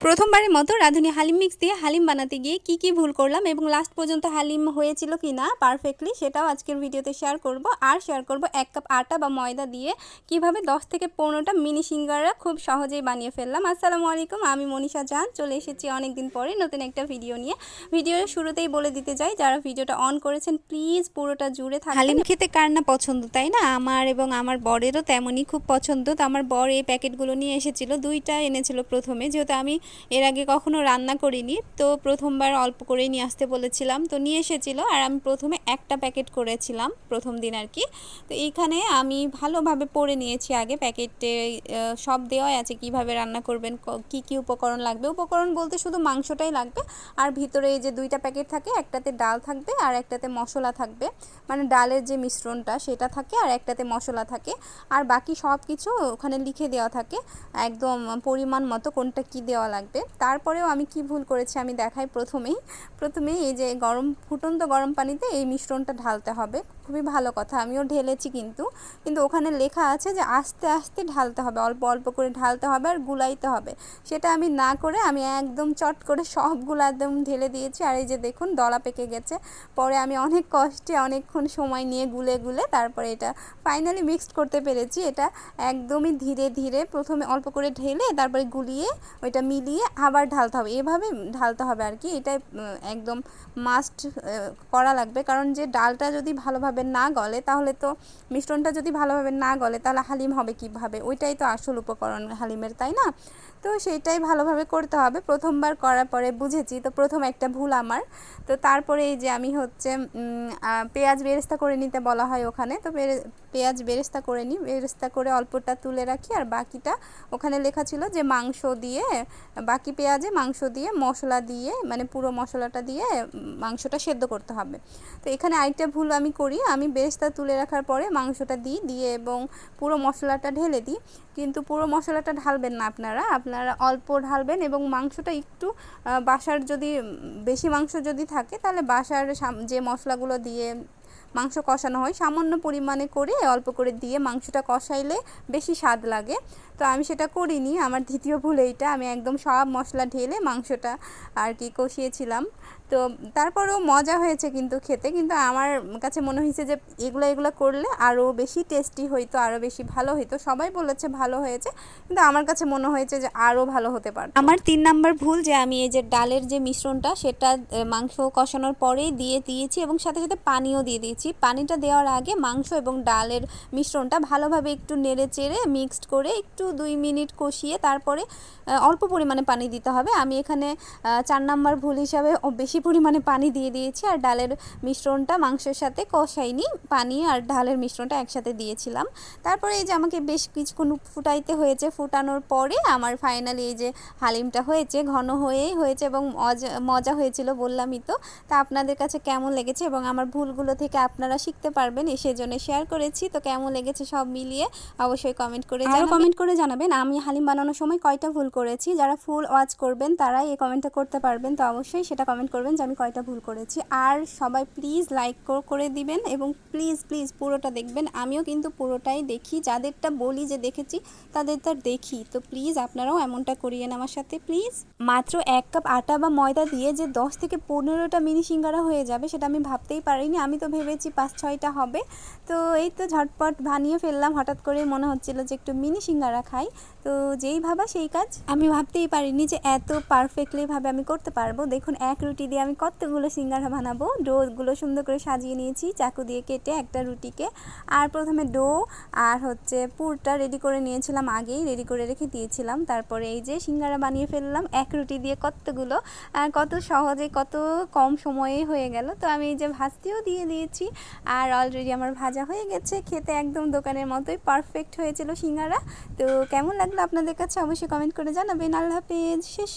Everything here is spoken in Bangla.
প্রথমবারের মতো রাঁধুনি হালিম মিক্স দিয়ে হালিম বানাতে গিয়ে কি ভুল করলাম এবং লাস্ট পর্যন্ত হালিম হয়েছিল কিনা পারফেক্টলি সেটাও আজকের ভিডিওতে শেয়ার করব। আর শেয়ার করব 1 কাপ আটা বা ময়দা দিয়ে কিভাবে 10 থেকে 15টা মিনি সিঙ্গারা খুব সহজেই বানিয়ে ফেললাম। আসসালামু আলাইকুম, আমি মনীষা জাহান চলে এসেছি অনেক দিন পরে নতুন একটা ভিডিও নিয়ে। ভিডিওর শুরুতেই বলে দিতে যাই, যারা ভিডিওটা অন করেছেন প্লিজ পুরোটা জুড়ে থাকবেন। হালিম খেতে কার না পছন্দ, তাই না? আমার এবং আমার বরেরও তেমনই খুব পছন্দ। তো আমার বর এই প্যাকেটগুলো নিয়ে এসেছিল, 2টা এনেছিল প্রথমে, যেহেতু আমি এর আগে কখনো রান্না করিনি, তো প্রথমবার অল্প করেই নিয়ে আসতে বলেছিলাম, তো নিয়ে এসেছিল। আর আমি প্রথমে একটা প্যাকেট করেছিলাম প্রথম দিন আর কি। তো এইখানে আমি ভালোভাবে পড়ে নিয়েছি আগে, প্যাকেটে সব দেওয়াই আছে কিভাবে রান্না করবেন, কি উপকরণ লাগবে। উপকরণ বলতে শুধু মাংসটাই লাগবে, আর ভিতরে এই যে 2টা প্যাকেট থাকে, একটাতে ডাল থাকবে আর একটাতে মশলা থাকবে, মানে ডালের যে মিশ্রণটা সেটা থাকে আর একটাতে মশলা থাকে। আর বাকি সব কিছু ওখানে লিখে দেওয়া থাকে একদম পরিমাণ মতো কোনটা কি দেওয়া লাগবে। তারপরেও আমি কি ভুল করেছি আমি দেখাই। প্রথমেই এই যে ফুটন্ত গরম পানিতে এই মিশ্রণটা ঢালতে হবে। খুবই ভালো কথা, আমিও ঢেলেছি, কিন্তু ওখানে লেখা আছে যে আস্তে আস্তে ঢালতে হবে, অল্প অল্প করে ঢালতে হবে আর গুলাইতে হবে। সেটা আমি না করে আমি একদম চট করে সবগুলো একদম ঢেলে দিয়েছি। আর এই যে দেখুন দলা পেকে গেছে। পরে আমি অনেক কষ্টে অনেকক্ষণ সময় নিয়ে গুলে তারপরে এটা ফাইনালি মিক্সড করতে পেরেছি। এটা একদমই ধীরে ধীরে প্রথমে অল্প করে ঢেলে তারপরে গুলিয়ে ওইটা মিলিয়ে আবার ঢালতে হবে, এভাবে ঢালতে হবে আর কি। এটাই একদম মাস্ট করা লাগবে, কারণ যে ডালটা যদি ভালোভাবে না গলে, তাহলে তো মিশ্রণটা যদি ভালোভাবে না গলে তাহলে হালিম হবে কিভাবে? ওইটাই তো আসল উপকরণ হালিমের, তাই না? তো সেইটাই ভালোভাবে করতে হবে। প্রথমবার করার পরে বুঝেছি, তো প্রথম একটা ভুল আমার। তো তারপরে এই যে আমি হচ্ছে পেঁয়াজ বেরেস্তা করে নিতে বলা হয় ওখানে, তো পেঁয়াজ বেরেস্তা করে নিই, বেরেস্তা করে অল্পটা তুলে রাখি, আর বাকিটা ওখানে লেখা ছিল যে মাংস দিয়ে, বাকি পেঁয়াজে মাংস দিয়ে মশলা দিয়ে, মানে পুরো মশলাটা দিয়ে মাংসটা সেদ্ধ করতে হবে। তো এখানে আরেকটা ভুল আমি করি, আমি বেরেস্তা তুলে রাখার পরে মাংসটা দিয়ে এবং পুরো মশলাটা ঢেলে দিই। কিন্তু পুরো মশলাটা ঢালবেন না আপনারা অল্প ঢালবেন, এবং মাংসটা একটু বাসার যদি বেশি মাংস যদি থাকে তাহলে বাসার যে মশলাগুলো দিয়ে মাংস কষানো হয় সামান্য পরিমাণে করে অল্প করে দিয়ে মাংসটা কষাইলে বেশি স্বাদ লাগে। তো আমি সেটা করিনি, আমার দ্বিতীয় ভুল এইটা। আমি একদম সব মশলা ঢেলে মাংসটা আর কি কষিয়েছিলাম। তো তারপরেও মজা হয়েছে কিন্তু খেতে, কিন্তু আমার কাছে মনে হয়েছে যে এগুলো করলে আরও বেশি টেস্টি হইতো, আরও বেশি ভালো হইতো। সবাই বলেছে ভালো হয়েছে, কিন্তু আমার কাছে মনে হয়েছে যে আরও ভালো হতে পারত। আমার 3 নাম্বার ভুল যে আমি এই যে ডালের যে মিশ্রণটা সেটা মাংস কষানোর পরেই দিয়েছি এবং সাথে সাথে পানিও দিয়ে দিয়েছি। পানিটা দেওয়ার আগে মাংস এবং ডালের মিশ্রণটা ভালোভাবে একটু নেড়ে চেড়ে মিক্সড করে একটু 2 মিনিট কষিয়ে তারপরে অল্প পরিমাণে পানি দিতে হবে। আমি এখানে 4 নাম্বার ভুল হিসাবে বেশি পরিমাণে পানি দিয়ে দিয়েছি, আর ডালের মিশ্রণটা মাংসের সাথে কষাইনি, পানি আর ডালের মিশ্রণটা একসাথে দিয়েছিলাম। তারপরে এই যে আমাকে বেশ কিছুক্ষণ ফুটাইতে হয়েছে, ফুটানোর পরে আমার ফাইনালি এই যে হালিমটা হয়েছে, ঘন হয়েছে এবং মজা হয়েছিল বললামই তো। তা আপনাদের কাছে কেমন লেগেছে এবং আমার ভুলগুলো থেকে আপনারা শিখতে পারবেন, সেজন্য শেয়ার করেছি। তো কেমন লেগেছে সব মিলিয়ে অবশ্যই কমেন্ট করে জানাবেন। আমি হালিম বানানোর সময় কয়টা ভুল করেছি, যারা ফুল ওয়াচ করবেন তারাই এই কমেন্টটা করতে পারবেন। তো অবশ্যই সেটা কমেন্ট করবেন যে আমি কয়টা ভুল করেছি। আর সবাই প্লিজ লাইক করে দিবেন এবং প্লিজ পুরোটা দেখবেন। আমিও কিন্তু পুরোটাই দেখি, যাদেরটা বলি যে দেখেছি তাদেরটা দেখি। তো প্লিজ আপনারাও এমনটা করিয়েন আমার সাথে প্লিজ। মাত্র 1 কাপ আটা বা ময়দা দিয়ে যে 10 থেকে 15টা মিনি সিঙ্গারা হয়ে যাবে সেটা আমি ভাবতেই পারিনি। আমি তো ভেবেছি 5-6টা হবে। তো এই তো ঝটপট বানিয়ে ফেললাম, হঠাৎ করে মনে হচ্ছিল যে একটু মিনি সিঙ্গারা খাই। তো যেই ভাবা সেই কাজ, আমি ভাবতেই পারিনি যে এত পারফেক্টলিভাবে আমি করতে পারবো। দেখুন এক রুটি দিয়ে আমি কতগুলো সিঙ্গারা বানাবো। ডোগুলো সুন্দর করে সাজিয়ে নিয়েছি চাকু দিয়ে কেটে একটা রুটিকে। আর প্রথমে ডো আর হচ্ছে পুরটা রেডি করে নিয়েছিলাম, আগেই রেডি করে রেখে দিয়েছিলাম। তারপরে এই যে সিঙ্গারা বানিয়ে ফেললাম এক রুটি দিয়ে কতগুলো, কত সহজে কত কম সময়ে হয়ে গেল। তো আমি এই যে ভাজতেও দিয়ে দিয়েছি, আর অলরেডি আমার ভাজা হয়ে গেছে। খেতে একদম দোকানের মতোই পারফেক্ট হয়েছিল সিঙ্গারা। তো কেমন লাগলো আপনাদের কাছে অবশ্যই কমেন্ট করে জানাবেন। আল্লাহ হাফেজ। শেষ।